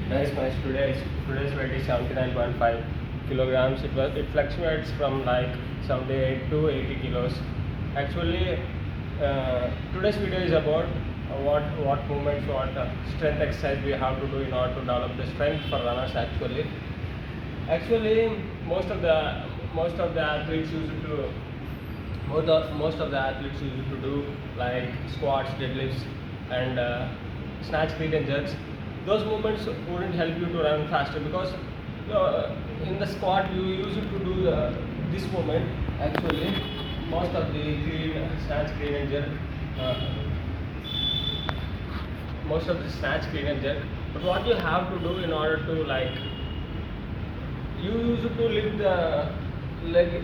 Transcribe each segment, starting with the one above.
Nice match. Today's weight is 79.5 kilograms. It fluctuates from like 78 to 80 kilos. Actually, today's video is about what movements, what strength exercise we have to do in order to develop the strength for runners. Actually, most of the athletes used to most of the athletes used to do like squats, deadlifts, and snatch, clean and jerks. Those movements wouldn't help you to run faster because in the squat you used to do this movement. Actually, most of the snatch, clean and jerk, most of the snatch, clean and jerk. But what you have to do in order to you used to lift the leg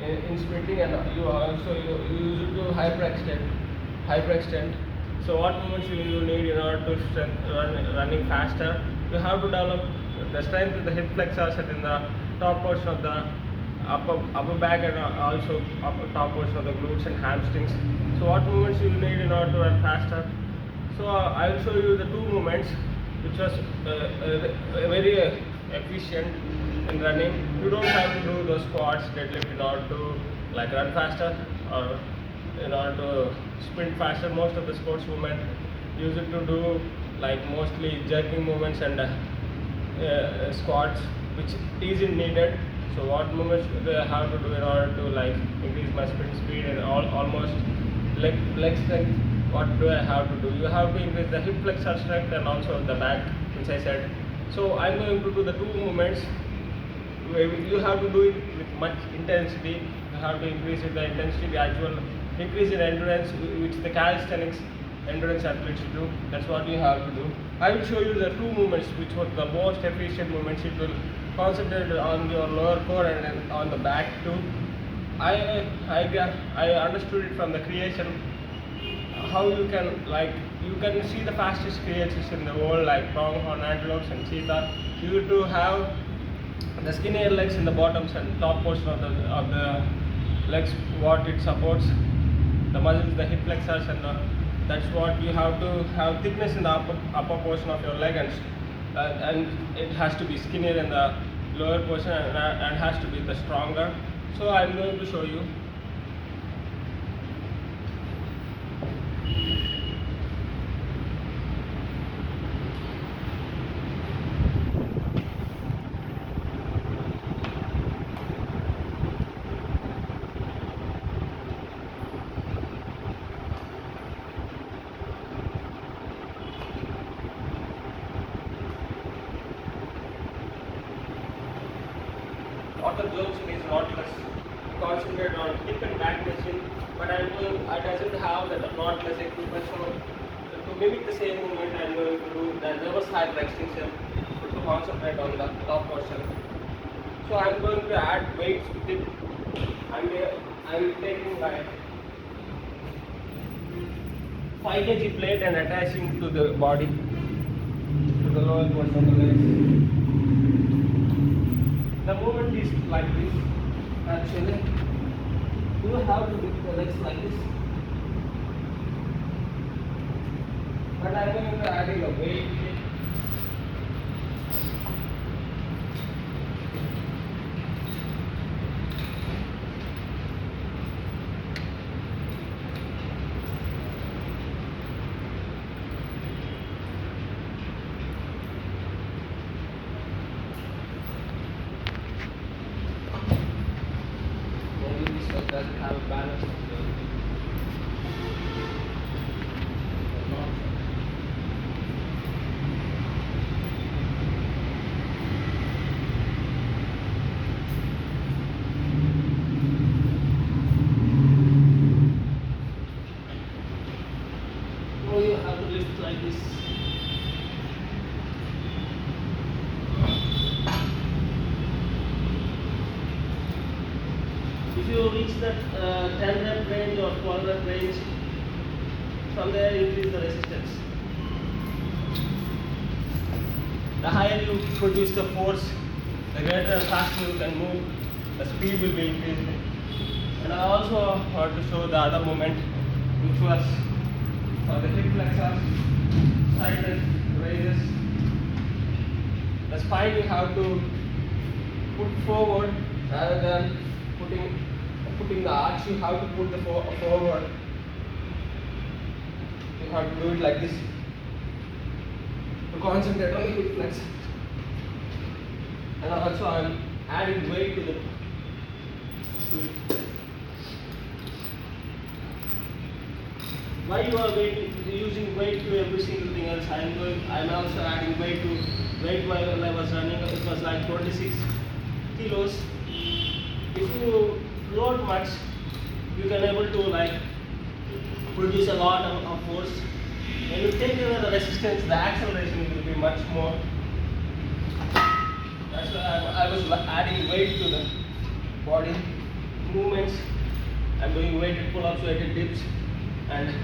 in sprinting, and you used to hyperextend. So what movements you need in order to running faster? You have to develop the strength in the hip flexors and in the top portion of the upper back, and also top portion of the glutes and hamstrings. So what movements you need in order to run faster? So I will show you the two movements which was very efficient in running. You don't have to do those squats, deadlift in order to run faster or in order to sprint faster. Most of the sports movement use it to do mostly jerking movements and squats, which isn't needed. So what movements do I have to do in order to increase my sprint speed and almost leg strength? What do I have to do? You have to increase the hip flexor strength and also the back, which I said. So I'm going to do the two movements. You have to do it with much intensity. You have to increase the intensity, the actual increase in endurance, which the calisthenics endurance athletes do. That's what you have to do. I will show you the two movements which were the most efficient movements. It will concentrate on your lower core and on the back too. I understood it from the creation how you can see the fastest creatures in the world like pronghorn antelopes and cheetah. You to have the skinnier legs in the bottoms and top portion of the legs, what it supports the muscles, the hip flexors, and that's what you have to have thickness in the upper portion of your leg, and it has to be skinnier in the lower portion and has to be the stronger. So I'm going to show you. Dr. Johnson is knotless. Concentrate on hip and back machine, but I doesn't have the knotless equipment. So to mimic the same movement, I'm going to do the reverse hyperextension to concentrate on the top portion. So I'm going to add weights with it. I'm taking my 5 kg plate and attaching to the body, to the lower portion of the legs. The movement is like this. Actually, you have to lift the legs like this. But I'm going to adding a weight. Doesn't have a balance. So you have to lift like this. If you reach that 10 rep range or 12 rep range, from there increase the resistance. The higher you produce the force, the greater and faster you can move, the speed will be increased. And I also want to show the other movement, which was for the hip flexors, side leg raises. The spine you have to put forward rather than putting the arch. You have to put the forward. You have to do it like this to concentrate on the hip flex. And also I'm adding weight to it. Why you are using weight to every single thing else? I'm also adding weight while I was running. It was like 26 kilos. If you load much, you can able to like produce a lot of force. When you take away the resistance, the acceleration will be much more. That's why I was adding weight to the body movements. I'm doing weighted pull-ups, weighted dips, and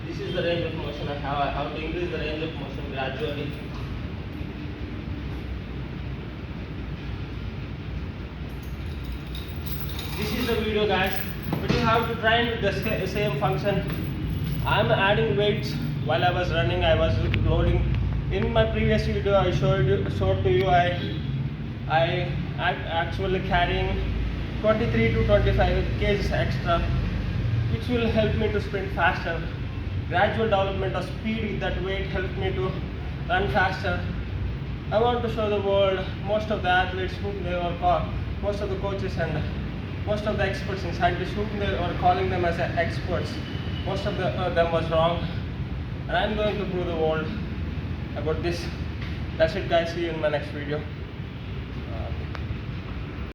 this is the range of motion I have. I have to increase the range of motion gradually. This is the video, guys, but you have to train with the same function. I'm adding weights while I was running. I was loading. In my previous video I showed to you I actually carrying 23 to 25 kgs extra, which will help me to sprint faster. Gradual development of speed with that weight helped me to run faster. I want to show the world most of the athletes whom they were called, most of the coaches and most of the experts in scientists whom they were calling them as experts, most of them was wrong, and I'm going to prove the world about this. That's it, guys. See you in my next video.